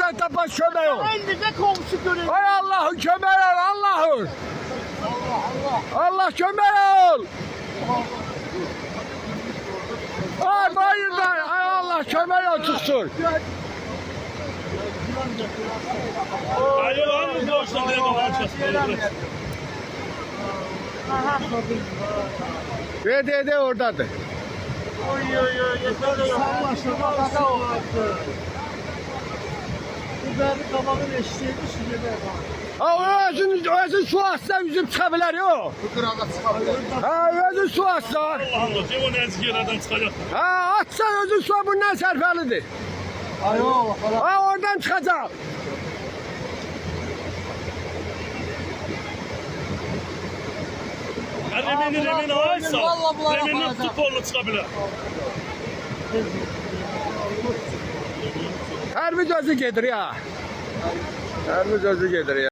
Allah'tan tapan kömək ol. Elinize komşu görün. Ay Allah'ım kömək ol, Allah'ım. Allah kömək ol. Ay bayırdan, ay Allah kömək ol tutsun. Alo, hangi borçlu diye bakacağız? De oradadır. Oy yeter de yok. Kaka olacaktı. Bu benim babamın eşeğiydi şimdi de. Ha özün su atsa yüzüm çıka bilər yok. Bu kırada çıkabilir. Ha özün su atsa. Allah Allah, Cem o nezik yerlerden çıkacak. Ha atsa özün su bundan sərfəlidir. Ayo. Ha oradan çıkacak. Remini aysa, Vallahi bunlara remini bakacak. futbolla çıkabilir. Hər bir gözü gedir ya. Hər bir gözü gedir ya.